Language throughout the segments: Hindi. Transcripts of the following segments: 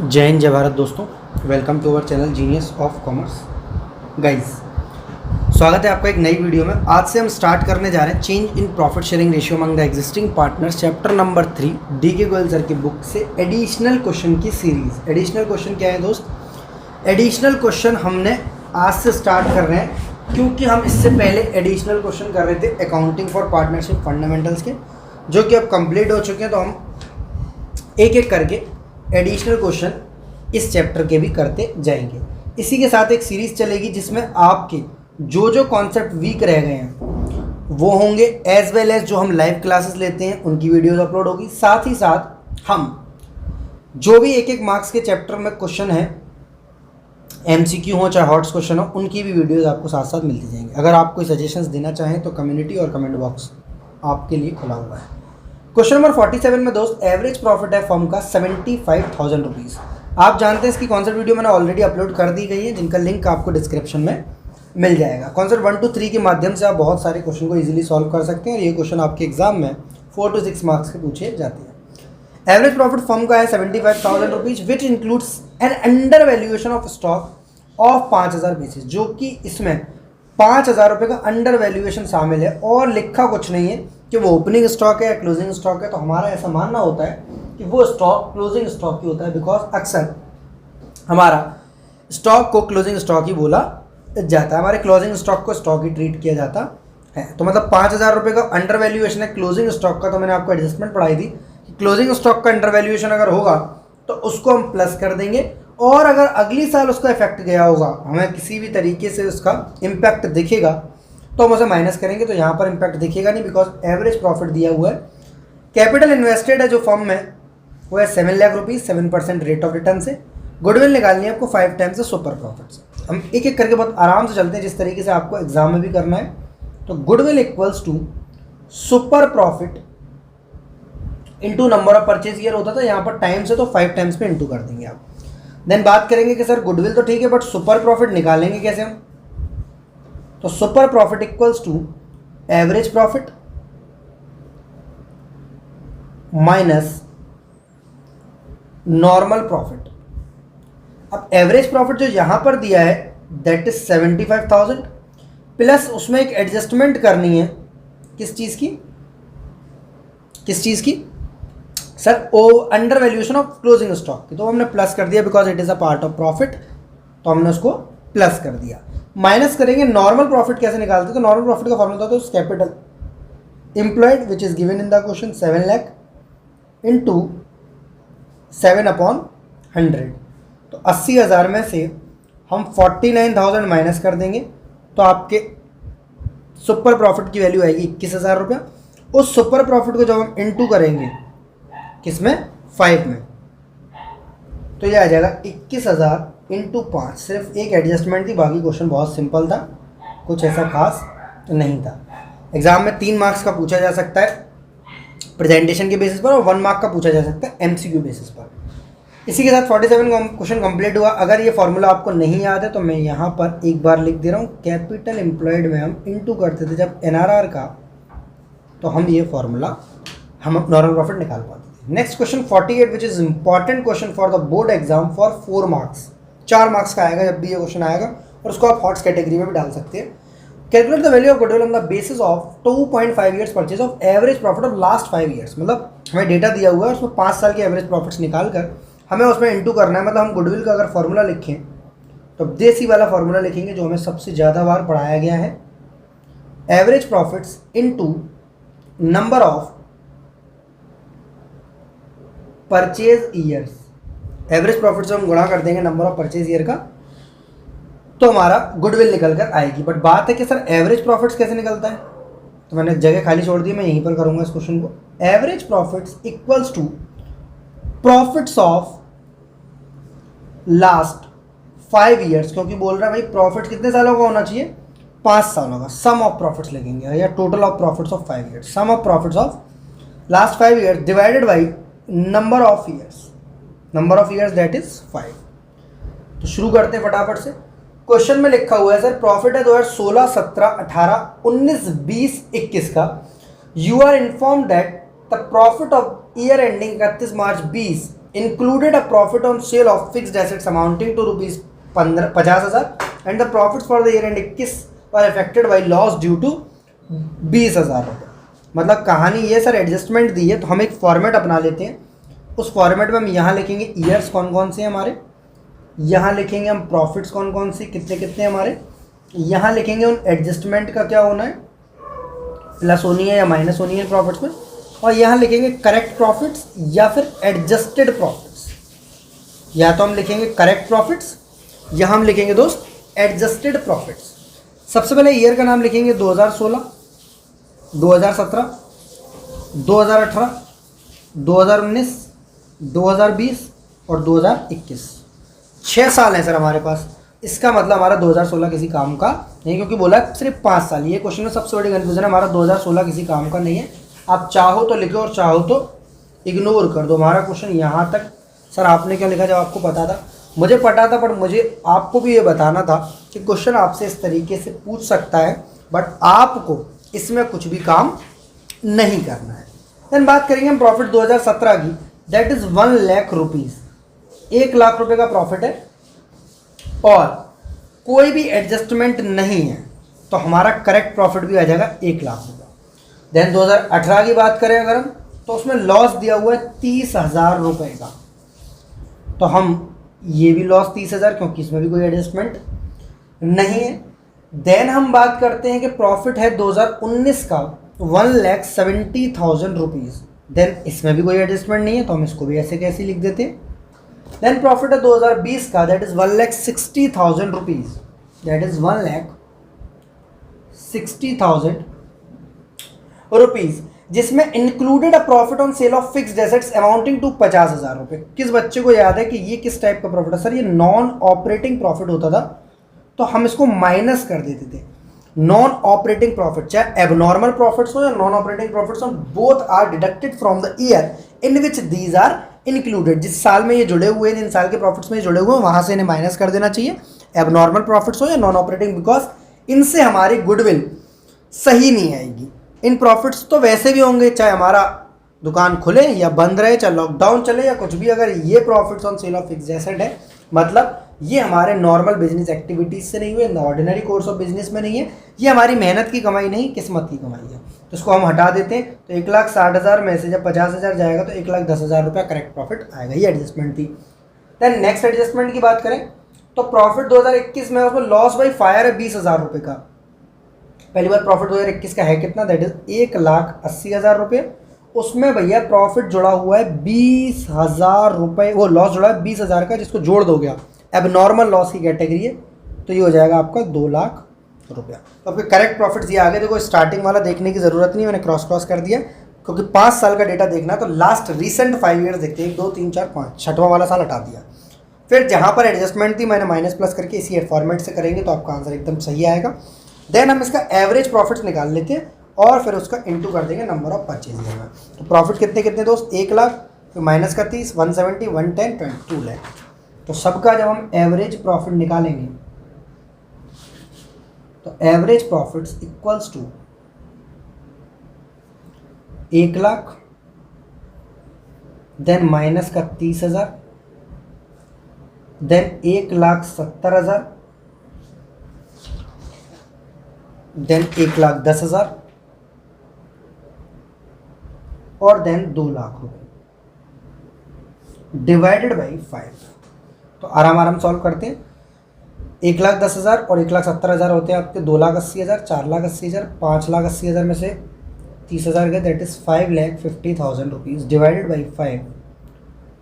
जय हिंद जय भारत दोस्तों, welcome to our channel genius of commerce. Guys, स्वागत है आपका एक नई वीडियो में। आज से हम स्टार्ट करने जा रहे हैं change in profit sharing ratio among the existing partners, chapter number 3 DK. Goyal sir की बुक से एडिशनल क्वेश्चन की सीरीज। एडिशनल क्वेश्चन क्या है दोस्त? एडिशनल क्वेश्चन हमने आज से स्टार्ट कर रहे हैं क्योंकि हम इससे पहले एडिशनल क्वेश्चन कर रहे थे अकाउंटिंग फॉर पार्टनरशिप फंडामेंटल्स के, जो कि अब कंप्लीट हो चुके हैं। तो हम एक एक करके एडिशनल क्वेश्चन इस चैप्टर के भी करते जाएंगे। इसी के साथ एक सीरीज़ चलेगी जिसमें आपके जो जो कॉन्सेप्ट वीक रह गए हैं वो होंगे, एज वेल एज जो हम लाइव क्लासेस लेते हैं उनकी वीडियोस अपलोड होगी। साथ ही साथ हम जो भी एक एक मार्क्स के चैप्टर में क्वेश्चन है, एमसीक्यू हो चाहे हॉट्स क्वेश्चन हो, उनकी भी वीडियोस आपको साथ साथ मिलती जाएंगी। अगर आप कोई सजेशंस देना चाहें तो कम्युनिटी और कमेंट बॉक्स आपके लिए खुला हुआ है। क्वेश्चन नंबर 47 में दोस्त एवरेज प्रॉफिट है फर्म का 75,000 रुपीज़। आप जानते हैं इसकी कॉन्सेप्ट वीडियो मैंने ऑलरेडी अपलोड कर दी गई है, जिनका लिंक आपको डिस्क्रिप्शन में मिल जाएगा। कॉन्सेप्ट 1 to 3 के माध्यम से आप बहुत सारे क्वेश्चन को इजीली सॉल्व कर सकते हैं और ये क्वेश्चन आपके एग्जाम में 4 to 6 मार्क्स के पूछे जाते हैं। एवरेज प्रॉफिट फर्म का है 75,000 rupees which includes an under valuation of stock of 5,000 basis, जो कि इसमें 5,000 रुपये का अंडर वैल्यूएशन शामिल है और लिखा कुछ नहीं है कि वो ओपनिंग स्टॉक है या क्लोजिंग स्टॉक है। तो हमारा ऐसा मानना होता है कि वो स्टॉक क्लोजिंग स्टॉक ही होता है, बिकॉज अक्सर हमारा स्टॉक को क्लोजिंग स्टॉक ही बोला जाता है, हमारे क्लोजिंग स्टॉक को स्टॉक ही ट्रीट किया जाता है। तो मतलब 5,000 रुपये का अंडर वैल्यूएशन है क्लोजिंग स्टॉक का। तो मैंने आपको एडजस्टमेंट पढ़ाई थी कि क्लोजिंग स्टॉक का अंडर वैल्यूएशन अगर होगा तो उसको हम प्लस कर देंगे, और अगर अगली साल उसका इफेक्ट गया होगा, हमें किसी भी तरीके से उसका इम्पैक्ट दिखेगा तो हम उसे माइनस करेंगे। तो यहाँ पर इम्पैक्ट दिखेगा नहीं, बिकॉज एवरेज प्रॉफिट दिया हुआ है। कैपिटल इन्वेस्टेड है जो फर्म में वो है 7 lakh rupees 7% rate of return से। गुडविल निकालनी है आपको 5 टाइम्स से सुपर प्रॉफिट से। हम एक एक करके बहुत आराम से चलते हैं, जिस तरीके से आपको एग्जाम में भी करना है। तो goodwill equals to super profit into number of purchase year होता था, यहाँ पर टाइम्स है तो 5 टाइम्स पे इंटू कर देंगे आप। देन बात करेंगे कि सर गुडविल तो ठीक है बट सुपर प्रॉफिट निकालेंगे कैसे हम? तो super profit equals to average profit minus normal profit. अब एवरेज प्रॉफिट जो यहां पर दिया है दैट इज 75,000 प्लस उसमें एक एडजस्टमेंट करनी है। किस चीज की? सर ओ under valuation of closing stock की। तो हमने प्लस कर दिया because it is a part of profit, तो हमने उसको प्लस कर दिया। माइनस करेंगे नॉर्मल प्रॉफिट कैसे निकालते हैं? तो नॉर्मल प्रॉफिट का फॉर्मूला होता है capital employed which is given in the question 7 lakh into 7/100। तो 80,000 में से हम 49,000 माइनस कर देंगे तो आपके सुपर प्रॉफिट की वैल्यू आएगी 21,000 रुपया। उस सुपर प्रॉफिट को जब हम इंटू करेंगे किसमें? 5 में, तो ये आ जाएगा 21,000 इंटू 5। सिर्फ एक एडजस्टमेंट थी, बाकी क्वेश्चन बहुत सिंपल था, कुछ ऐसा खास नहीं था। एग्जाम में 3 मार्क्स का पूछा जा सकता है प्रेजेंटेशन के बेसिस पर और 1 मार्क का पूछा जा सकता है एमसीक्यू बेसिस पर। इसी के साथ 47 क्वेश्चन कंप्लीट हुआ। अगर ये फॉर्मूला आपको नहीं याद है तो मैं यहाँ पर एक बार लिख दे रहा हूँ। कैपिटल एम्प्लॉयड में हम इंटू करते थे जब एनआरआर का, तो हम ये फॉर्मूला हम नॉर्मल प्रॉफिट निकाल पाते थे। Next question 48 which is important question for the board exam for 4 marks. 4 marks का आएगा जब भी ये क्वेश्चन आएगा, और उसको आप हॉट्स कैटेगरी में भी डाल सकते हैं। Calculate the value of goodwill on the basis of 2.5 years purchase of average profit of last 5 years. मतलब हमें डेटा दिया हुआ है, उसमें 5 साल के एवरेज प्रॉफिट्स निकाल कर हमें उसमें इंटू करना है। मतलब हम गुडविल का अगर फॉर्मूला लिखें तो देसी वाला फॉर्मूला लिखेंगे जो हमें सबसे ज़्यादा बार पढ़ाया गया है, average profits into number of purchase years. Average profit से हम गुणा कर देंगे नंबर ऑफ परचेज ईयर का, तो हमारा गुडविल निकल कर आएगी। बट बात है कि सर एवरेज प्रॉफिट्स कैसे निकलता है? तो मैंने जगह खाली छोड़ दी, मैं यहीं पर करूंगा इस क्वेश्चन को। Average profits equals to profits of last 5 years, क्योंकि बोल रहा है भाई प्रॉफिट कितने सालों का होना चाहिए? 5 सालों का। सम ऑफ प्रॉफिट्स लिखेंगे या total of profits of 5 years. Sum of profits of last 5 years divided by number of years that is 5। तो शुरू करते हैं फटाफट से। क्वेश्चन में लिखा हुआ है सर प्रॉफिट है 2016, 17, 18, 19, 20, 21 का। You are inform that the profit of year ending 31 March 20 included a profit on sale of fixed assets amounting to rupees 50,000 and the profit for the year end 21 were affected by loss due to 20,000 रुपये। मतलब कहानी ये सर एडजस्टमेंट दी है, तो हम एक फॉर्मेट अपना लेते हैं। उस फॉर्मेट में हम यहाँ लिखेंगे ईयर्स कौन कौन से हैं हमारे, यहाँ लिखेंगे हम प्रॉफिट्स कौन कौन से कितने कितने हमारे, यहाँ लिखेंगे उन एडजस्टमेंट का क्या होना है, प्लस होनी है या माइनस होनी है प्रॉफिट्स में, और यहाँ लिखेंगे करेक्ट प्रॉफिट्स या फिर एडजस्टेड प्रॉफिट्स। या तो हम लिखेंगे करेक्ट प्रॉफिट्स या हम लिखेंगे दोस्त एडजस्टेड प्रॉफिट्स। सबसे पहले ईयर का नाम लिखेंगे 2016, 2017, 2018, 2019, 2020 और 2021। 6 साल हैं सर हमारे पास। इसका मतलब हमारा 2016 किसी काम का नहीं, क्योंकि बोला सिर्फ 5 साल। ये क्वेश्चन में सबसे बड़ी कन्फ्यूजन है, हमारा 2016 किसी काम का नहीं है। आप चाहो तो लिखो और चाहो तो इग्नोर कर दो। हमारा क्वेश्चन यहाँ तक। सर आपने क्या लिखा जब आपको पता था? मुझे पता था, पर मुझे आपको भी ये बताना था कि क्वेश्चन आपसे इस तरीके से पूछ सकता है, बट आपको इसमें कुछ भी काम नहीं करना है। देन बात करेंगे हम प्रॉफिट 2017 की, that is 1 lakh rupees. 1 lakh रुपए का प्रॉफिट है और कोई भी एडजस्टमेंट नहीं है, तो हमारा करेक्ट प्रॉफिट भी आ जाएगा 1 लाख रुपये। देन 2018 की बात करें अगर हम, तो उसमें लॉस दिया हुआ है 30,000 रुपये का, तो हम ये भी लॉस 30,000, क्योंकि इसमें भी कोई एडजस्टमेंट नहीं है। देन हम बात करते हैं कि प्रॉफिट है 2019 का 1,70,000 रुपीज़। देन इसमें भी कोई एडजस्टमेंट नहीं है, तो हम इसको भी ऐसे कैसे लिख देते हैं। देन प्रॉफिट है 2020 का, that is 1,60,000 rupees, that is 1,60,000 rupees, जिसमें included a profit on sale of fixed assets amounting to 50,000 रुपये। किस बच्चे को याद है कि ये किस टाइप का प्रॉफिट है? सर ये नॉन ऑपरेटिंग प्रॉफिट होता था, तो हम इसको माइनस कर देते थे। नॉन ऑपरेटिंग प्रॉफिट, चाहे एबनॉर्मल प्रॉफिट्स हो या नॉन ऑपरेटिंग प्रॉफिट्स हो, both are deducted from the year in which these are included. जिस साल में ये जुड़े हुए हैं, जिन साल के प्रॉफिट्स में ये जुड़े हुए हैं, वहाँ से इन्हें माइनस कर देना चाहिए, एबनॉर्मल प्रॉफिट्स हो या नॉन ऑपरेटिंग, बिकॉज इनसे हमारी गुडविल सही नहीं आएगी। इन प्रॉफिट्स तो वैसे भी होंगे, चाहे हमारा दुकान खुले या बंद रहे, चाहे लॉकडाउन चले या कुछ भी, अगर ये profits on sale of fixed asset है, मतलब ये हमारे नॉर्मल बिजनेस एक्टिविटीज़ से नहीं हुए, ऑर्डिनरी कोर्स ऑफ बिजनेस में नहीं है, ये हमारी मेहनत की कमाई नहीं, किस्मत की कमाई है, तो इसको हम हटा देते हैं। तो 1,60,000 में से जब 50,000 जाएगा तो 1,10,000 रुपया करेक्ट प्रॉफिट आएगा। ये एडजस्टमेंट थी। देन नेक्स्ट एडजस्टमेंट की बात करें तो प्रॉफिट 2021 में उसमें लॉस बाई फायर है 20,000 रुपये का। पहली बार प्रॉफिट 2021 का है कितना, दैट इज 1,80,000 रुपये। उसमें भैया प्रॉफिट जुड़ा हुआ है 20,000 रुपये, वो लॉस जुड़ा है 20,000 का, जिसको जोड़ दोगे आप, अब नॉर्मल लॉस की कैटेगरी है, तो ये हो जाएगा आपका 2 लाख रुपया। तो आपके करेक्ट प्रॉफिट्स ये आगे देखो, स्टार्टिंग वाला देखने की ज़रूरत नहीं, मैंने क्रॉस कर दिया, क्योंकि 5 साल का डेटा देखना है तो लास्ट रिसेंट 5 ईयर्स देखते हैं, 1, 2, 3, 4, 5, छठवां वाला साल हटा दिया। फिर जहाँ पर एडजस्टमेंट थी मैंने माइनस प्लस करके इसी फॉर्मेट से करेंगे तो आपका आंसर एकदम सही आएगा। देन हम इसका एवरेज प्रॉफिट्स निकाल लेते हैं और फिर उसका इंटू कर देंगे नंबर ऑफ परचेज में। तो प्रॉफिट कितने कितने दोस्त, 1 लाख, फिर माइनस का 30, 170, 110, 2 लाख। तो सबका जब हम एवरेज प्रॉफिट निकालेंगे तो average profits equals to 1 lakh, then minus का 30,000, देन 1,70,000, देन 1,10,000 और देन 2 लाख रुपए डिवाइडेड बाई 5। तो आराम सॉल्व करते हैं। 1,10,000 और 1,70,000 होते हैं आपके 2,80,000, 4,80,000, 5,80,000 में से 30,000 गए, that is 5,50,000 rupees divided by 5,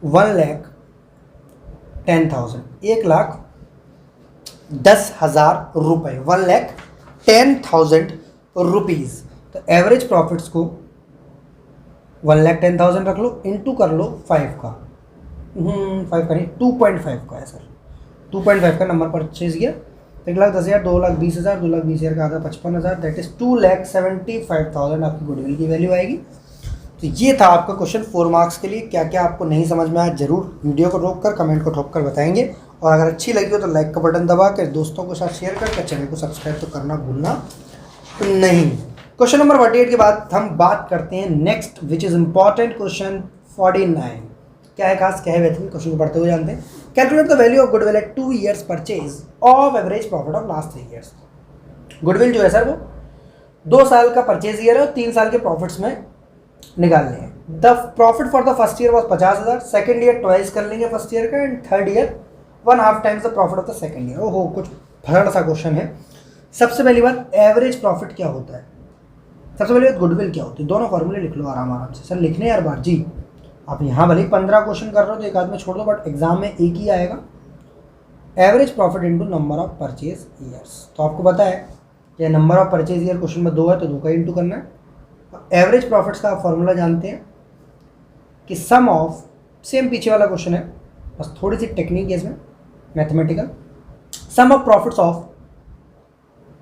1,10,000, 1,10,000 रुपये, 1,10,000 रुपीज़। तो एवरेज प्रॉफिट्स को 1,10,000 रख लो, इंटू कर लो 5 का, 5 का नहीं 2.5 का है सर, 2.5 का नंबर परचेज किया। 1,10,000, 2,20,000, 2,20,000 का आधा 55,000, दैट इज 2,75,000 आपकी गुडविल की वैल्यू आएगी। तो ये था आपका क्वेश्चन 4 मार्क्स के लिए। क्या क्या आपको नहीं समझ में आया जरूर वीडियो को रोक कर कमेंट को ठोक कर बताएंगे, और अगर अच्छी लगी हो तो लाइक का बटन दबा कर दोस्तों के साथ शेयर करके चैनल को सब्सक्राइब तो करना भूलना नहीं। क्वेश्चन नंबर 48 के बाद हम बात करते हैं next, which is important question 49। क्या है खास, क्या है बेहतरीन, क्वेश्चन को पढ़ते हुए जानते हैं। Calculate the value of goodwill at 2 years purchase of average profit of last 3 years। Goodwill जो है सर वो 2 साल का परचेज ईयर है और 3 साल के प्रॉफिट्स में निकालने हैं। The profit for the first year was 50,000, second year twice कर लेंगे फर्स्ट ईयर का, and third year 1.5 times the profit of the second year. ओहो, कुछ फर्ड सा क्वेश्चन है। सबसे पहली बात, एवरेज प्रॉफिट क्या होता है, सबसे पहले गुडविल क्या होती है, दोनों फॉर्मूले लिख लो आराम आराम से। सर लिखने यार बार जी, आप यहाँ भले ही 15 क्वेश्चन कर रहे हो तो एक आध में छोड़ दो, बट एग्जाम में एक ही आएगा। Average profit into number of purchase years. तो आपको पता है कि number of purchase year question में 2 है तो 2 का इंटू करना है। एवरेज प्रॉफिट्स का आप फॉर्मूला जानते हैं कि सम ऑफ, सेम पीछे वाला क्वेश्चन है, बस थोड़ी सी टेक्निक है इसमें, mathematical. Sum of profits of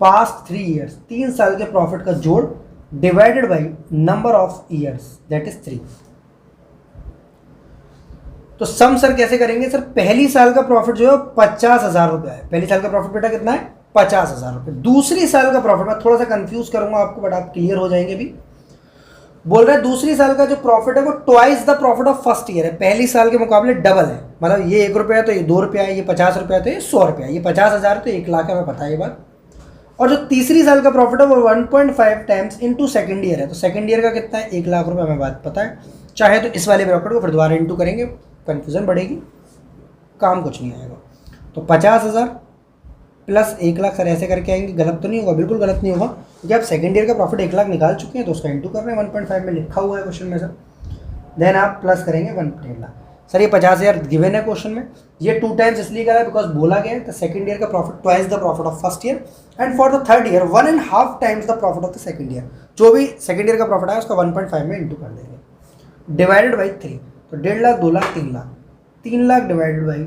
past 3 years, 3 साल के प्रॉफिट का जोड़ divided by number of years that is 3। तो सम सर कैसे करेंगे, सर पहली साल का प्रॉफिट जो है 50,000 रुपये है। पहली साल का प्रॉफिट बेटा कितना है, 50,000 रुपये। दूसरी साल का प्रॉफिट, मैं थोड़ा सा कंफ्यूज करूंगा आपको बट आप क्लियर हो जाएंगे भी। बोल रहा है दूसरी साल का जो प्रॉफिट है वो twice the profit of first year है, पहली साल के मुकाबले डबल है। मतलब ये 1 रुपया है तो ये 2 रुपया है, ये 50 रुपया है तो ये 100 रुपया है, ये 50,000 तो 1 लाख है, हमें पता है ये बात। और जो तीसरी साल का प्रॉफिट है वो 1.5 times इंटू सेकेंड ईयर है, तो सेकेंड ईयर का कितना है, 1 लाख रुपये, हमें बात पता है। चाहे तो इस वाले प्रॉफिट को फिर दोबारा इंटू करेंगे, कन्फ्यूजन बढ़ेगी, काम कुछ नहीं आएगा। तो 50,000 प्लस 1 लाख, सर ऐसे करके आएंगे, गलत तो नहीं होगा, बिल्कुल गलत नहीं होगा, क्योंकि आप सेकेंड ईयर का प्रॉफिट 1 लाख निकाल चुके हैं तो उसका इंटू कर रहे हैं, 1.5 में लिखा हुआ है क्वेश्चन में सर। देन आप प्लस करेंगे 1.8 लाख। सर ये 50,000 गिवन है क्वेश्चन में, ये 2 times इसलिए करा है बिकॉज बोला गया है द सेकंड ईयर का profit twice the profit of first year, and for the third year 1.5 times the profit of the second year. जो भी सेकंड ईयर का प्रॉफिट आया उसका 1.5 में इंटू कर देंगे, डिवाइडेड बाई 3। तो 1.5 लाख, 2 लाख, 3 लाख, 3 लाख डिवाइडेड बाई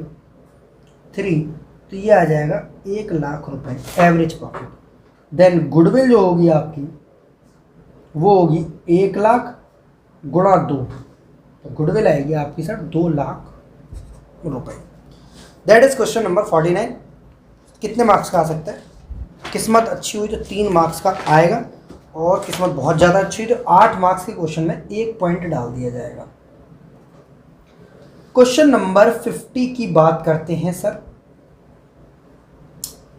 3, तो ये आ जाएगा 1 लाख रुपए एवरेज प्रॉफिट। देन गुडविल जो होगी आपकी वो होगी 1 लाख गुणा 2, तो गुडविल आएगी आपकी सर 2 लाख रुपए। That is question number 49। कितने मार्क्स का आ सकता है, किस्मत अच्छी हुई तो 3 मार्क्स का आएगा, और किस्मत बहुत ज़्यादा अच्छी हुई तो 8 मार्क्स के क्वेश्चन में 1 पॉइंट डाल दिया जाएगा। क्वेश्चन नंबर 50 की बात करते हैं sir.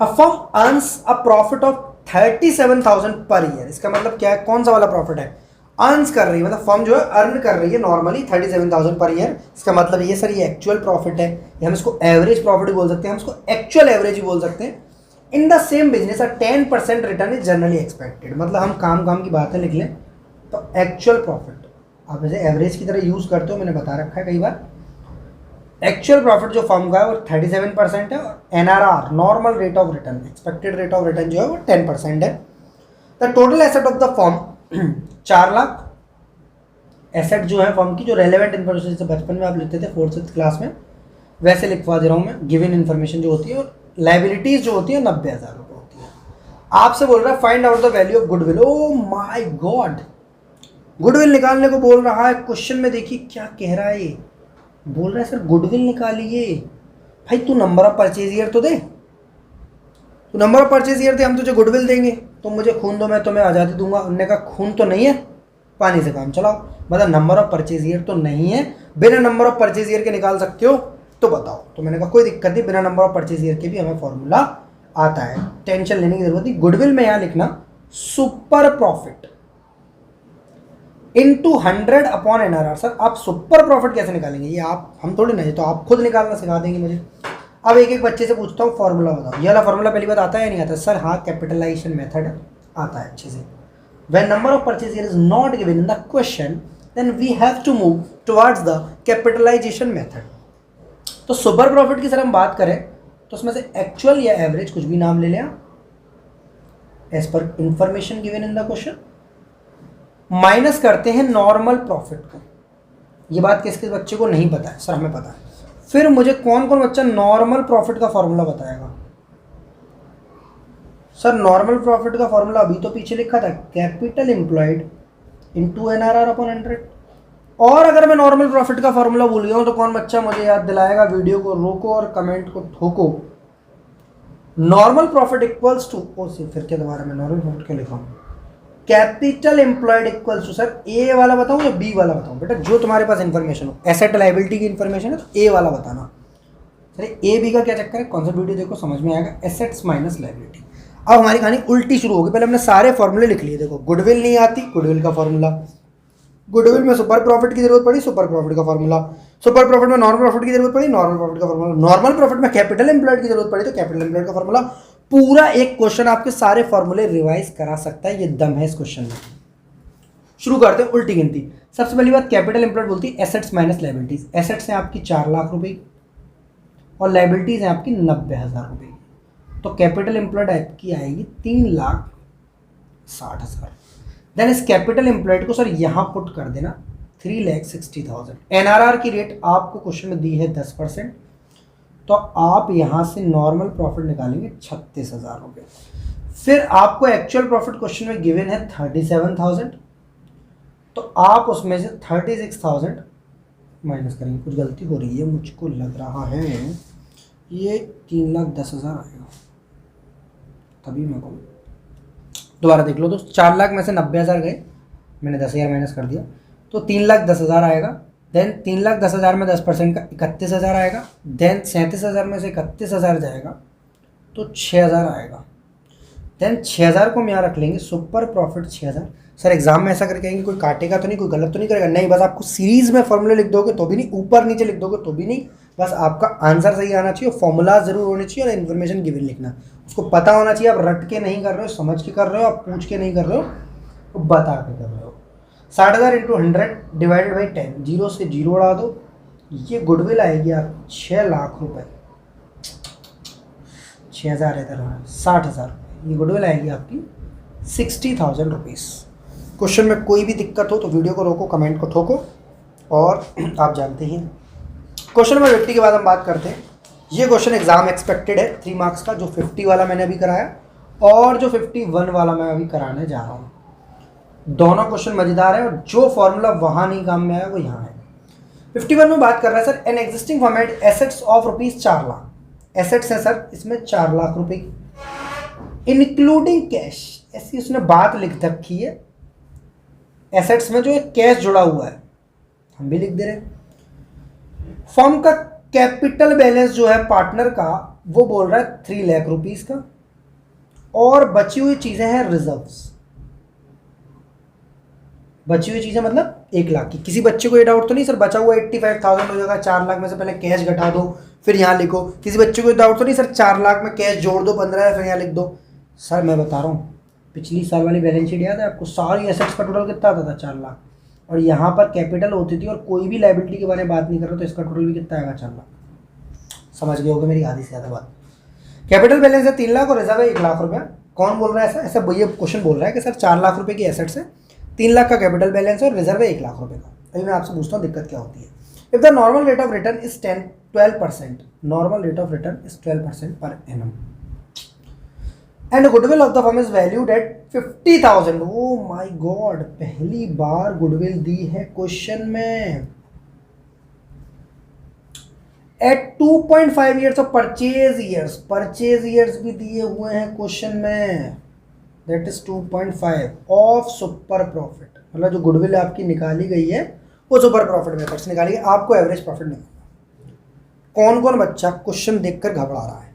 A firm earns a profit of 37,000 per year. इसका मतलब क्या है, कौन सा वाला प्रॉफिट है, अर्न्स कर रही है, मतलब फर्म जो है अर्न कर रही है नॉर्मली 37,000 पर ईयर। इसका मतलब ये सर ये एक्चुअल प्रॉफिट है, या हम इसको एवरेज प्रॉफिट भी बोल सकते हैं, हम इसको एक्चुअल एवरेज भी बोल सकते हैं। In the same business a 10% return is generally expected. मतलब हम काम की बातें लिख लें तो एक्चुअल प्रॉफिट आप इसे एवरेज की तरह यूज़ करते हो, मैंने बता रखा है कई बार। एक्चुअल प्रॉफिट जो फर्म का है वो 37% है, और NRR normal rate of return, expected rate of return जो है वो 10% है। The total asset of the firm 4 lakh. Asset जो है फर्म की, जो रेलेवेंट इन्फॉर्मेशन जैसे बचपन में आप लिखते थे 4th क्लास में, वैसे लिखवा दे रहा हूँ मैं। गिवन इन्फॉर्मेशन जो होती है, और लाइबिलिटीज जो होती है 90,000 रुपये होती है। आपसे बोल रहा है find out the value of goodwill. O my God, goodwill निकालने को बोल रहा है क्वेश्चन में। देखिए क्या कह रहा है, ये बोल रहा है सर गुडविल निकालिए। भाई तू नंबर ऑफ परचेज ईयर तो दे, तू नंबर ऑफ परचेज ईयर दे, हम तुझे गुडविल देंगे। तुम मुझे खून दो, मैं तुम्हें आज़ादी दूंगा। उन्होंने कहा खून तो नहीं है, पानी से काम चलाओ। मतलब नंबर ऑफ परचेज ईयर तो नहीं है, बिना नंबर ऑफ परचेज ईयर के निकाल सकते हो तो बताओ। तो मैंने कहा कोई दिक्कत नहीं, बिना नंबर ऑफ परचेज ईयर के भी हमें फॉर्मूला आता है, टेंशन लेने की जरूरत नहीं। गुडविल में यहाँ लिखना super profit into 100 upon NRR। Sir आप सुपर प्रॉफिट कैसे निकालेंगे, ये आप, हम थोड़ी नहीं, तो आप खुद निकालना सिखा देंगे मुझे। अब एक एक बच्चे से पूछता हूँ फॉर्मूला बताओ। ये वाला फॉर्मूला पहली बात आता है या नहीं आता? सर हाँ, कैपिटलाइजेशन मेथड आता है अच्छे से। When number of purchase year is not given in the question, then we have to move towards the capitalization method. तो सुपर प्रॉफिट की सर हम बात करें तो उसमें से एक्चुअल या एवरेज कुछ भी नाम ले लें एज पर information given in the question, minus करते हैं नॉर्मल प्रॉफिट को। ये बात किस किस बच्चे को नहीं पता है? सर हमें पता है। फिर मुझे कौन कौन बच्चा नॉर्मल प्रॉफिट का फॉर्मूला बताएगा? सर नॉर्मल प्रॉफिट का फॉर्मूला अभी तो पीछे लिखा था, capital employed into NRR upon 100। और अगर मैं नॉर्मल प्रॉफिट का फॉर्मूला भूल गया हूँ तो कौन बच्चा मुझे याद दिलाएगा? वीडियो को रोको और कमेंट को ठोको। नॉर्मल प्रॉफिट इक्वल्स टू, ओ फिर क्या दोबारा मैं नॉर्मल प्रॉफिट क्या लिखा हूँ? Capital employed equals to, sir A वाला बताऊं या बी वाला बताऊं? बेटा जो तुम्हारे पास इन्फॉर्मेशन हो, एसेट लायबिलिटी की इन्फॉर्मेशन है तो ए वाला बताना। सर ए बी का क्या चक्कर है, कौन सा वीडियो देखो समझ में आएगा। Assets minus liability. अब हमारी कहानी उल्टी शुरू होगी। पहले हमने सारे फॉर्मूले लिख लिए। देखो गुडविल नहीं आती, गुडविल का फॉर्मूला, गुडविल में सुपर प्रॉफिट की जरूरत पड़ी, सुपर प्रॉफिट का फॉर्मूला, सुपर प्रॉफिट में नॉर्मल प्रॉफिट की जरूरत पड़ी, नॉर्मल प्रॉफिट का फॉर्मूला, नॉर्मल प्रॉफिट में कैपिटल एम्प्लॉयड की जरूरत पड़ी तो कैपिटल एम्प्लॉयड का फॉर्मूला। पूरा एक क्वेश्चन आपके सारे फॉर्मूले रिवाइज करा सकता है, ये दम है इस क्वेश्चन में। शुरू करते हैं उल्टी गिनती। सबसे पहली बात, कैपिटल एम्प्लॉयड बोलती है एसेट्स माइनस लायबिलिटीज। एसेट्स हैं आपकी 4 लाख रुपए और लायबिलिटीज हैं आपकी 90,000 रुपए। तो कैपिटल एम्प्लॉयड आपकी आएगी 3,60,000। देन इस कैपिटल एम्प्लॉयड को सर यहाँ पुट कर देना 3,60,000। एनआरआर की रेट आपको क्वेश्चन में दी है 10%, तो आप यहाँ से नॉर्मल प्रॉफिट निकालेंगे 36,000 रुपये। फिर आपको एक्चुअल प्रॉफिट क्वेश्चन में गिवन है 37,000, तो आप उसमें से 36,000 माइनस करेंगे। कुछ गलती हो रही है, मुझको लग रहा है ये 3,10,000 आएगा, तभी मैं कहूँ। दोबारा देख लो। तो 4 लाख में से 90,000 गए, मैंने 10,000 माइनस कर दिया, तो 3,10,000 आएगा। देन 3,10,000 में 10% का 31,000 आएगा। देन 37,000 में से 31,000 जाएगा तो 6,000 आएगा। देन 6,000 को हम यहाँ रख लेंगे, सुपर प्रॉफिट 6,000। सर एग्जाम में ऐसा करके आएंगे, कोई काटेगा तो नहीं, कोई गलत तो नहीं करेगा? नहीं, बस आपको सीरीज में फॉर्मूले लिख दोगे तो भी नहीं, ऊपर नीचे लिख दोगे तो भी नहीं, बस आपका आंसर सही आना चाहिए, फॉर्मूला जरूर होने चाहिए और इन्फॉर्मेशन गिवन लिखना, उसको पता होना चाहिए। आप रट के नहीं कर रहे हो, समझ के कर रहे हो, आप पूछ के नहीं कर रहे हो, तो बता के कर रहे हो। 60,000 इंटू 100 डिवाइडेड बाई 10, जीरो से जीरो उड़ा दो, ये गुडविल आएगी आप 6 लाख रुपए। 6,000 इधर है, 60,000, ये गुडविल आएगी आपकी 60,000 रुपीज़। क्वेश्चन में कोई भी दिक्कत हो तो वीडियो को रोको, कमेंट को ठोको, और आप जानते ही क्वेश्चन नंबर 50 के बाद हम बात करते हैं। ये क्वेश्चन एग्जाम एक्सपेक्टेड है 3 मार्क्स का, जो 50 वाला मैंने अभी कराया और जो 51 वाला मैं अभी कराने जा रहा हूँ। दोनों क्वेश्चन मजेदार है और जो फॉर्मूला वहाँ नहीं काम में आया वो यहाँ है। 51 में बात कर रहा है sir, an existing format assets of rupees 4 lakh. Assets है सर इसमें 4 लाख रुपए की, इंक्लूडिंग कैश, ऐसी उसने बात लिख रखी है। एसेट्स में जो है कैश जुड़ा हुआ है, हम भी लिख दे रहे हैं। फर्म का कैपिटल बैलेंस जो है पार्टनर का, वो बोल रहा है 3 लाख रुपीज़ का, और बची हुई चीज़ें हैं रिजर्व्स। बची हुई चीज़ें मतलब 1 लाख की। किसी बच्चे को ये डाउट तो नहीं सर बचा हुआ 85,000 हो जाएगा, 4 लाख में से पहले कैश घटा दो फिर यहाँ लिखो? किसी बच्चे को ये डाउट तो नहीं सर 4 लाख में कैश जोड़ दो 15 है फिर यहाँ लिख दो? सर मैं बता रहा हूँ, पिछली साल वाली बैलेंस शीट याद है आपको? सारी एसेट्स का टोटल कितना आता था? 4 लाख, और यहाँ पर कैपिटल होती थी और कोई भी लायबिलिटी के बारे में बात नहीं कर रहा, तो इसका टोटल भी कितना आएगा? 4 लाख। समझ गए होगे मेरी आधी से ज़्यादा बात। कैपिटल बैलेंस है 3 लाख और रिजर्व है 1 लाख रुपया। कौन बोल रहा है ऐसा? ऐसा ये क्वेश्चन बोल रहा है कि सर 4 लाख रुपए की एसेट्स है, 3 लाख का कैपिटल बैलेंस है और रिजर्व है 1 लाख रुपए का। अभी मैं आपसे पूछता हूँ दिक्कत क्या होती है। If the normal rate of return is 12%, normal rate of return is 12% per annum, and goodwill of the firm is valued at 50,000। Oh my god, पहली बार गुडविल दी है क्वेश्चन में। At 2.5 years of purchase years भी दिए हुए हैं क्वेश्चन में, that is 2.5 of super profit. मतलब जो गुडविल आपकी निकाली गई है वो सुपर प्रॉफिट मेथड से निकाली है, आपको एवरेज प्रॉफिट निकालना। कौन कौन बच्चा क्वेश्चन देखकर घबरा रहा है,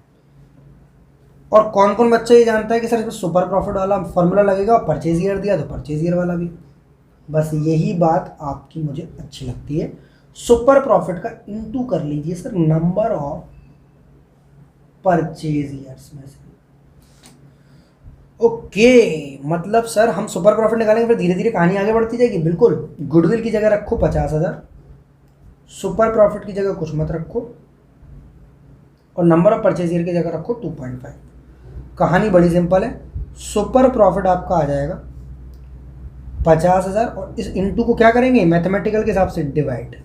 और कौन कौन बच्चा ये जानता है कि सर इसमें सुपर प्रॉफिट वाला फॉर्मूला लगेगा, परचेज ईयर दिया तो परचेज ईयर वाला भी? बस यही बात आपकी मुझे अच्छी लगती है। सुपर प्रॉफिट का इंटू कर लीजिए sir number of purchase years में से। ओके, मतलब सर हम सुपर प्रॉफिट निकालेंगे फिर धीरे धीरे कहानी आगे बढ़ती जाएगी। बिल्कुल, गुडविल की जगह रखो 50,000, सुपर प्रॉफिट की जगह कुछ मत रखो, और नंबर ऑफ परचेज ईयर की जगह रखो 2.5। कहानी बड़ी सिंपल है। सुपर प्रॉफिट आपका आ जाएगा 50,000 और इस इंटू को क्या करेंगे? मैथमेटिकल के हिसाब से डिवाइड।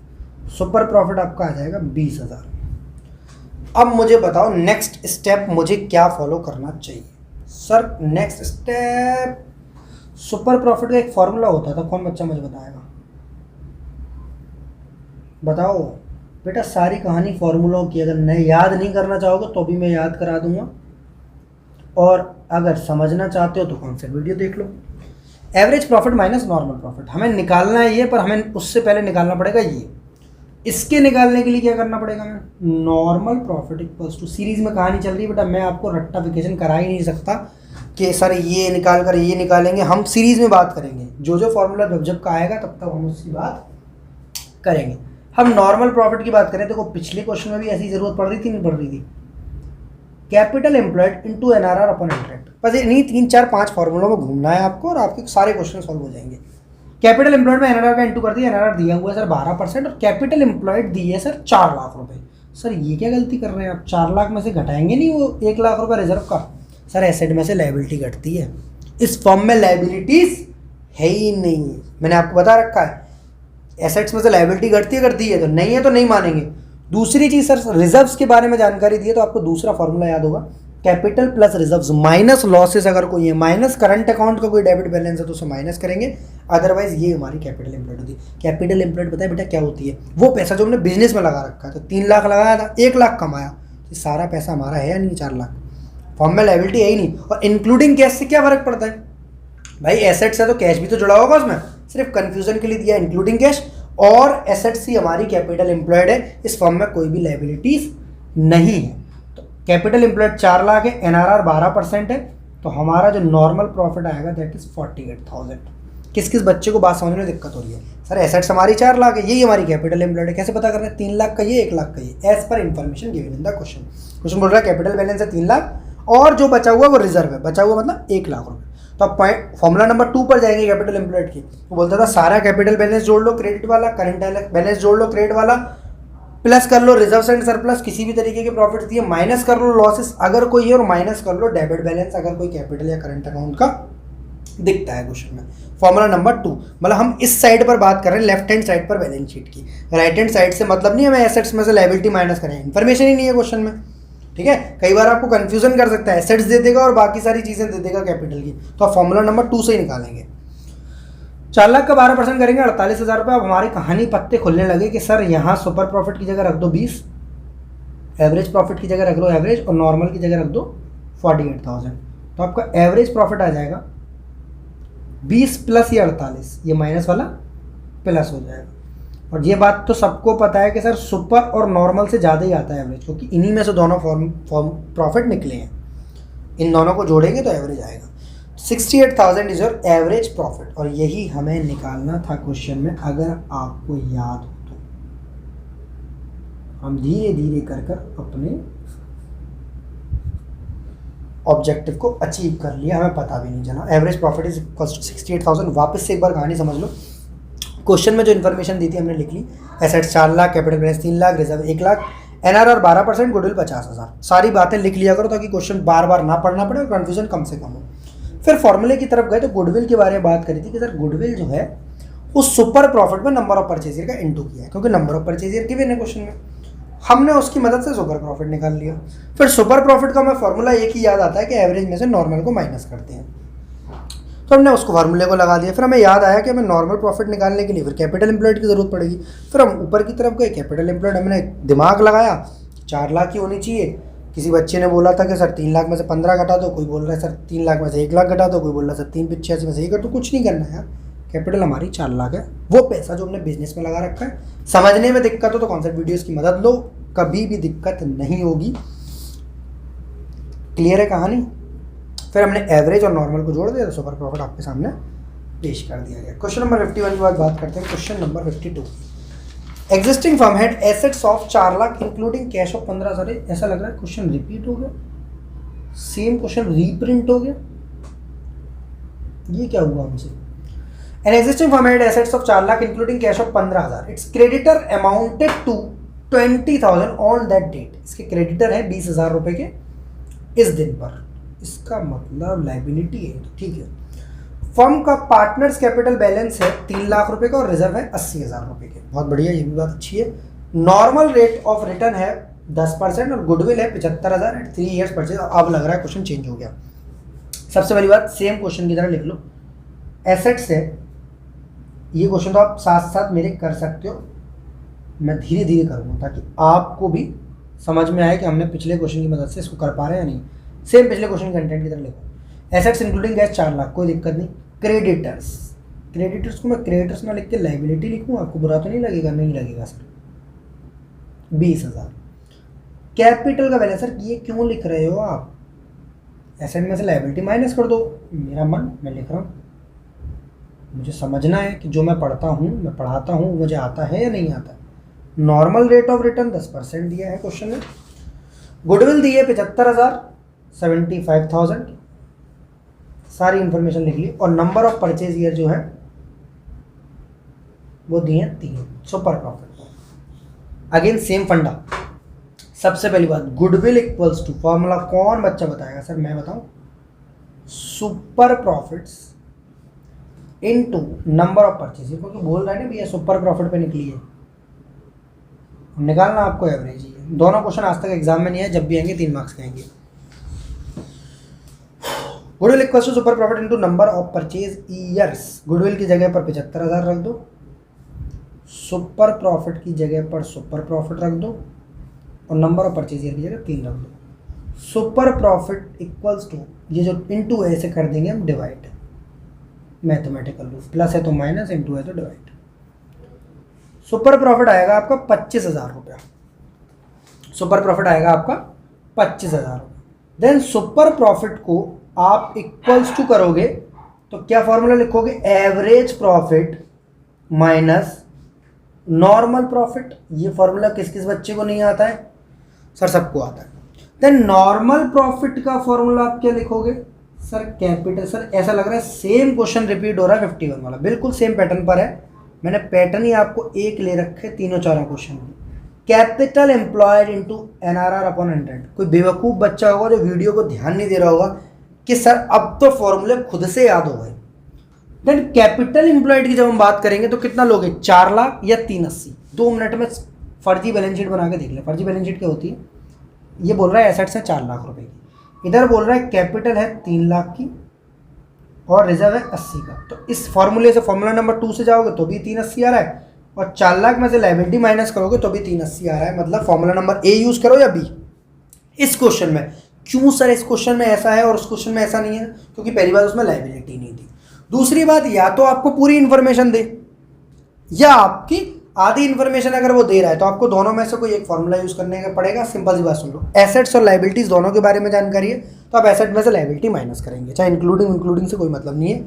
सुपर प्रॉफिट आपका आ जाएगा 20,000। अब मुझे बताओ नेक्स्ट स्टेप मुझे क्या फॉलो करना चाहिए? Sir next step, super profit का एक फॉर्मूला होता था, कौन बच्चा मुझे बताएगा? बताओ बेटा, सारी कहानी फॉर्मूलों की। अगर नहीं याद नहीं करना चाहोगे तो भी मैं याद करा दूंगा, और अगर समझना चाहते हो तो कौन सा वीडियो देख लो। Average profit minus normal profit हमें निकालना है ये, पर हमें उससे पहले निकालना पड़ेगा ये। इसके निकालने के लिए क्या करना पड़ेगा हमें, normal profit equals to, series में कहानी चल रही है बेटा, मैं आपको रट्टाफिकेशन करा ही नहीं सकता कि सर ये निकाल कर ये निकालेंगे, हम सीरीज में बात करेंगे, जो जो फॉर्मूला जब जब का आएगा तब तक हम उसकी बात करेंगे। हम नॉर्मल प्रॉफिट की बात करें, देखो पिछले क्वेश्चन में भी ऐसी जरूरत पड़ रही थी, नहीं पड़ रही थी, capital employed into NRR upon interest, बस नहीं 3 4 5 फॉर्मूलों में घूमना है आपको और आपके सारे क्वेश्चन सॉल्व हो जाएंगे। कैपिटल एम्प्लॉयड में एनआरआर का इंटू कर दिया, एनआरआर दिया हुआ है सर 12% और कैपिटल एम्प्लॉयड दी है सर 4 लाख रुपए। सर ये क्या गलती कर रहे हैं आप, 4 लाख में से घटाएंगे नहीं वो 1 लाख रुपए रिजर्व का। सर एसेट में से लायबिलिटी घटती है, इस फॉर्म में लायबिलिटीज है ही नहीं, मैंने आपको बता रखा है। एसेट्स में से लायबिलिटी घटती है तो नहीं मानेंगे। दूसरी चीज सर रिजर्व्स के बारे में जानकारी दी है तो आपको दूसरा फॉर्मूला याद होगा, capital plus reserves minus losses, अगर कोई है माइनस करंट अकाउंट का कोई डेबिट बैलेंस है तो उसे माइनस करेंगे, अदरवाइज ये हमारी कैपिटल एम्प्लॉयड होती है। कैपिटल एम्प्लॉयड पता है बेटा क्या होती है, वो पैसा जो हमने बिजनेस में लगा रखा है, तो 3 लाख लगाया था 1 लाख कमाया, तो सारा पैसा हमारा है या नहीं, 4 लाख, फॉर्म में लायबिलिटी है ही नहीं। और इंक्लूडिंग कैश से क्या फर्क पड़ता है भाई, एसेट्स है तो कैश भी तो जुड़ा होगा उसमें, सिर्फ कंफ्यूजन के लिए दिया इंक्लूडिंग कैश, और एसेट्स ही हमारी कैपिटल एम्प्लॉयड है, इस फॉर्म में कोई भी लायबिलिटीज नहीं है। तो कैपिटल एम्प्लॉयड 4 लाख है, एनआरआर 12% है, तो हमारा जो नॉर्मल प्रॉफिट आएगा दैट इज 48,000। किस किस बच्चे को बात समझने में दिक्कत हो रही है, सर एसेट्स हमारी 4 लाख है, यही हमारी कैपिटल एम्प्लॉयड है, कैसे पता करना है, 3 लाख का ये 1 लाख का ये, एज पर information given in the question बोल रहा है कैपिटल बैलेंस है 3 लाख और जो बचा हुआ वो रिजर्व है, बचा हुआ मतलब 1 लाख रुपये। तो आप पॉइंट फॉर्मूला नंबर 2 पर जाएंगे कैपिटल एम्प्लॉयड की, वो बोलता था सारा कैपिटल बैलेंस जोड़ लो क्रेडिट वाला, करंट बैलेंस जोड़ लो क्रेडिट वाला, प्लस कर लो रिजर्व एंड सरप्लस, किसी भी तरीके के प्रॉफिट दिए, माइनस कर लो लॉसेस अगर कोई है, और माइनस कर लो डेबिट बैलेंस अगर कोई कैपिटल या करंट अकाउंट का दिखता है क्वेश्चन में। फॉर्मूला नंबर 2, मतलब हम इस साइड पर बात कर रहे हैं, लेफ्ट हैंड साइड पर बैलेंस शीट की, राइट हैंड साइड से मतलब नहीं हमें एसेट्स में से लायबिलिटी माइनस करें, इन्फॉर्मेशन ही नहीं है क्वेश्चन में, ठीक है। कई बार आपको कंफ्यूजन कर सकता है, एसेट्स दे देगा और बाकी सारी चीजें दे देगा कैपिटल की, तो आप फॉर्मूला नंबर 2 से ही निकालेंगे। 4 लाख का 12% करेंगे 48,000 रुपये। अब हमारी कहानी पत्ते खुलने लगे कि सर यहाँ सुपर प्रॉफिट की जगह रख दो 20, एवरेज प्रॉफिट की जगह रख लो एवरेज, और नॉर्मल की जगह रख दो 48,000, तो आपका एवरेज प्रॉफिट आ जाएगा 20 प्लस ये 48, ये माइनस वाला प्लस हो जाएगा। और ये बात तो सबको पता है कि सर सुपर और नॉर्मल से ज़्यादा ही आता है एवरेज, क्योंकि इन्हीं में से दोनों फॉर्म प्रॉफिट निकले हैं, इन दोनों को जोड़ेंगे तो एवरेज आएगा। 68,000 इज योर एवरेज प्रॉफिट, और यही हमें निकालना था क्वेश्चन में, अगर आपको याद हो तो। हम धीरे धीरे कर अपने ऑब्जेक्टिव को अचीव कर लिया, हमें पता भी नहीं चला। Average profit is equal to 68,000। वापस से एक बार कहानी समझ लो, क्वेश्चन में जो इन्फॉर्मेशन दी थी हमने लिख ली, assets 4 lakh, capital balance 3 lakh, reserve 1 lakh, NRR 12%, goodwill 50,000। सारी बातें लिख लिया करो ताकि क्वेश्चन बार बार ना पढ़ना पड़े और कन्फ्यूजन कम से कम हो। फिर फॉर्मूले की तरफ गए तो गुडविल के बारे में बात करी थी कि सर गुडविल जो है वो सुपर प्रॉफिट में नंबर ऑफ परचेज ईयर का इंटू किया है, क्योंकि number of purchase year given है क्वेश्चन में, हमने उसकी मदद से सुपर प्रॉफिट निकाल लिया। फिर सुपर प्रॉफिट का हमें फॉर्मूला एक ही याद आता है कि एवरेज में से नॉर्मल को माइनस करते हैं, तो हमने उसको फार्मूले को लगा दिया। फिर हमें याद आया कि हमें नॉर्मल प्रॉफिट निकालने के लिए फिर कैपिटल एम्प्लॉयड की जरूरत पड़ेगी। फिर हम ऊपर की तरफ गए, कैपिटल एम्प्लॉयड हमने दिमाग लगाया 4 लाख की होनी चाहिए। किसी बच्चे ने बोला था कि सर 3 लाख में से 15 घटा दो, कोई बोल रहा है सर 3 लाख में से 1 लाख घटा दो, कोई बोल रहा है सर 385 में से 1 कर दो। कुछ नहीं करना है यार, कैपिटल हमारी 4 लाख है, वो पैसा जो हमने बिजनेस में लगा रखा है। समझने में दिक्कत हो तो कॉन्सेप्ट वीडियोस की मदद लो, कभी भी दिक्कत नहीं होगी। क्लियर है कहानी। फिर हमने एवरेज और नॉर्मल को जोड़ दिया तो सुपर प्रॉफिट आपके सामने पेश कर दिया गया। क्वेश्चन नंबर 51 के बाद बात करते हैं question number 52। Existing firm had assets of 4 lakh including cash of 15। Sorry, ऐसा लग रहा है क्वेश्चन रिपीट हो गया, सेम क्वेश्चन रीप्रिंट हो गया, ये क्या हुआ हमसे। An existing firm had assets of 4 lakh including cash of 15,000। Its creditor amounted to 20,000 on that date. इसके क्रेडिटर है 20,000 रुपए के इस दिन पर, इसका मतलब लायबिलिटी है, ठीक है। फर्म का पार्टनर्स कैपिटल बैलेंस है 3 लाख रुपए का और रिजर्व है 80,000 रुपए के। बहुत बढ़िया, ये भी बात अच्छी है। नॉर्मल रेट ऑफ रिटर्न है 10% और गुडविल है 75,000 एट 3 ईयर्स परचेज। अब लग रहा है क्वेश्चन चेंज हो गया। सबसे पहली बात, सेम क्वेश्चन की तरह लिख लो, एसेट्स है। ये क्वेश्चन तो आप साथ साथ मेरे कर सकते हो, मैं धीरे धीरे करूँगा ताकि आपको भी समझ में आए कि हमने पिछले क्वेश्चन की मदद से इसको कर पा रहे हैं या नहीं। सेम पिछले क्वेश्चन कंटेंट की तरह लिखो। एसेट्स इंक्लूडिंग कैश 4 लाख, कोई दिक्कत नहीं। क्रेडिटर्स, क्रेडिटर्स को मैं क्रेडिटर्स ना लिख के लाइबिलिटी लिखूँ, आपको बुरा तो नहीं लगेगा? नहीं लगेगा सर। 20,000 कैपिटल का बैलेंस। सर ये क्यों लिख रहे हो आप? एसेट में से लाइबिलिटी माइनस कर दो। मेरा मन, मैं लिख रहा हूँ, मुझे समझना है कि जो मैं पढ़ता हूँ, मैं पढ़ाता हूँ, मुझे आता है या नहीं आता। नॉर्मल रेट ऑफ रिटर्न 10% दिया है क्वेश्चन में। गुडविल दी है 75,000, 75,000, सारी इंफॉर्मेशन लिख ली। और नंबर ऑफ परचेज ईयर जो है वो दिए हैं 3। Super profit. अगेन सेम फंडा। सबसे पहली बात, गुडविल इक्वल्स टू, फॉर्मूला कौन बच्चा बताएगा? सर मैं बताऊं, super profits into number of purchase. क्योंकि बोल रहा है ना भैया सुपर प्रॉफिट पे निकली है, निकालना आपको एवरेज ही है। दोनों क्वेश्चन आज तक एग्जाम में नहीं है, जब भी आएंगे 3 मार्क्स के आएंगे। Goodwill equals to super profit into number of purchase years. Goodwill की जगह पर 75,000 रख दो, सुपर प्रॉफिट की जगह पर सुपर प्रॉफिट रख दो, और नंबर ऑफ परचेज ईयर की जगह 3 रख दो। सुपर प्रॉफिट इक्वल्स टू, ये जो इनटू ऐसे कर देंगे हम डिवाइड, मैथमेटिकल रूल, प्लस है तो माइनस, इनटू है तो डिवाइड। सुपर प्रॉफिट आएगा आपका 25,000 रुपया। सुपर प्रॉफिट आएगा आपका 25,000 रुपया। देन सुपर प्रॉफिट को आप इक्वल्स टू करोगे तो क्या फॉर्मूला लिखोगे? Average profit minus normal profit. ये फॉर्मूला किस किस बच्चे को नहीं आता है? सर सबको आता है। देन नॉर्मल प्रॉफिट का फॉर्मूला आप क्या लिखोगे? Sir capital. सर ऐसा लग रहा है सेम क्वेश्चन रिपीट हो रहा है 51 वाला, बिल्कुल सेम पैटर्न पर है। मैंने पैटर्न ही आपको एक ले रखे तीनों चारों क्वेश्चन में। Capital employed into NRR upon 100। कोई बेवकूफ़ बच्चा होगा जो वीडियो को ध्यान नहीं दे रहा होगा कि सर अब तो फॉर्मूले खुद से याद हो गए। देन कैपिटल एम्प्लॉयड की जब हम बात करेंगे तो कितना लोगे? 4 लाख या 380? 2 मिनट में फर्जी बैलेंस शीट बना के देख ले। फर्जी बैलेंस शीट क्या होती है? ये बोल रहा है एसेट्स है 4 लाख रुपए की, इधर बोल रहा है कैपिटल है 3 लाख की और रिजर्व है 80 का। तो इस फॉर्मूले से फॉर्मूला नंबर 2 से जाओगे तो भी 380 आ रहा है, और 4 लाख में से लायबिलिटी माइनस करोगे तो भी 380 आ रहा है। मतलब फॉर्मूला नंबर ए यूज़ करो या बी इस क्वेश्चन में। क्यों सर इस क्वेश्चन में ऐसा है और उस क्वेश्चन में ऐसा नहीं है? क्योंकि पहली बात उसमें लायबिलिटी नहीं थी। दूसरी बात, या तो आपको पूरी इन्फॉर्मेशन दे या आपकी आधी इन्फॉर्मेशन अगर वो दे रहा है तो आपको दोनों में से कोई एक फॉर्मूला यूज करने का पड़ेगा। सिंपल सी बात सुन लो, एसेट्स और लायबिलिटीज दोनों के बारे में जानकारी है तो आप एसेट में से लायबिलिटी माइनस करेंगे, चाहे इंक्लूडिंग से कोई मतलब नहीं है।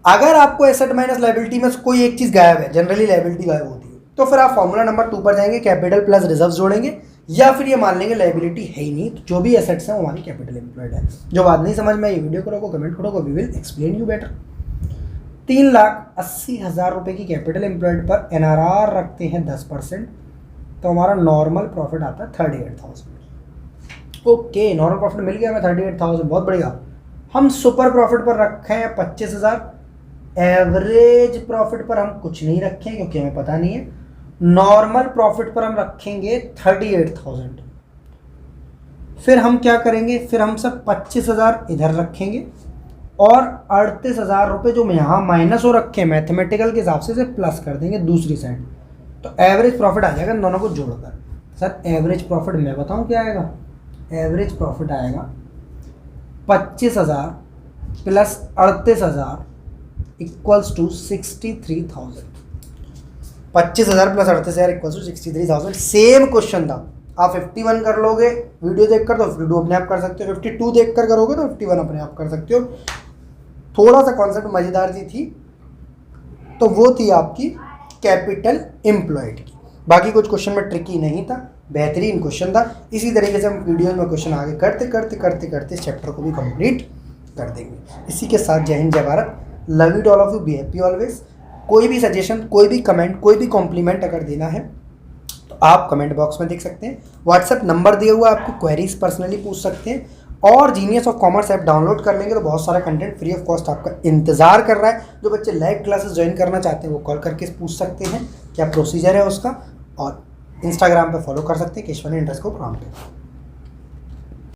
अगर आपको एसेट माइनस लायबिलिटी में कोई एक चीज़ गायब है, जनरली लायबिलिटी गायब होती है, तो फिर आप फॉर्मूला नंबर 2 पर जाएंगे, कैपिटल प्लस रिजर्व जोड़ेंगे, या फिर ये मान लेंगे लायबिलिटी है ही नहीं, तो जो भी एसेट्स हैं वो हमारी कैपिटल एम्प्लॉयड है। जो बात नहीं समझ में आई वीडियो को रोको, कमेंट करो, we will explain you better. 3,80,000 रुपये की कैपिटल एम्प्लॉयड पर NRR रखते हैं 10%, तो हमारा नॉर्मल प्रॉफिट आता है 38,000। ओके, नॉर्मल प्रॉफिट मिल गया हमें 38,000, बहुत बढ़िया। हम सुपर प्रॉफिट पर रखे हैं 25,000, एवरेज प्रॉफिट पर हम कुछ नहीं रखे क्योंकि हमें पता नहीं है। नॉर्मल प्रॉफिट पर हम रखेंगे 38,000। फिर हम क्या करेंगे? फिर हम सब 25,000 इधर रखेंगे और 38,000 रुपये जो यहाँ माइनस हो रखे हैं मैथमेटिकल के हिसाब से प्लस कर देंगे दूसरी साइड, तो एवरेज प्रॉफिट आ जाएगा दोनों को जोड़कर। सर एवरेज प्रॉफिट मैं बताऊँ क्या आएगा? एवरेज प्रॉफिट आएगा 25,000 plus 38,000 equals to 63,000। 25,000 plus 38,000 equals to 63,000। Same question था, आप 51 कर लोगे वीडियो देखकर तो 52 अपने आप कर सकते हो, 52 देखकर करोगे तो 51 अपने आप कर सकते हो। थोड़ा सा कॉन्सेप्ट मज़ेदार सी थी, तो वो थी आपकी कैपिटल एम्प्लॉयड की। बाकी कुछ क्वेश्चन में ट्रिकी नहीं था, बेहतरीन क्वेश्चन था। इसी तरीके से हम वीडियो में क्वेश्चन आगे करते करते करते करते इस चैप्टर को भी कंप्लीट कर देंगे। इसी के साथ जय हिंद जय Bharat, love it all of you, be happy always. कोई भी सजेशन, कोई भी कमेंट, कोई भी कॉम्प्लीमेंट अगर देना है तो आप कमेंट बॉक्स में देख सकते हैं। व्हाट्सएप नंबर दिया हुआ है, आपको क्वेरीज पर्सनली पूछ सकते हैं, और genius of commerce app download कर लेंगे तो बहुत सारा कंटेंट फ्री ऑफ कॉस्ट आपका इंतजार कर रहा है। जो बच्चे लाइव क्लासेस ज्वाइन करना चाहते हैं वो कॉल करके पूछ सकते हैं क्या प्रोसीजर है उसका, और इंस्टाग्राम पे फॉलो कर सकते हैं केशवानी__प्रॉम्प्ट।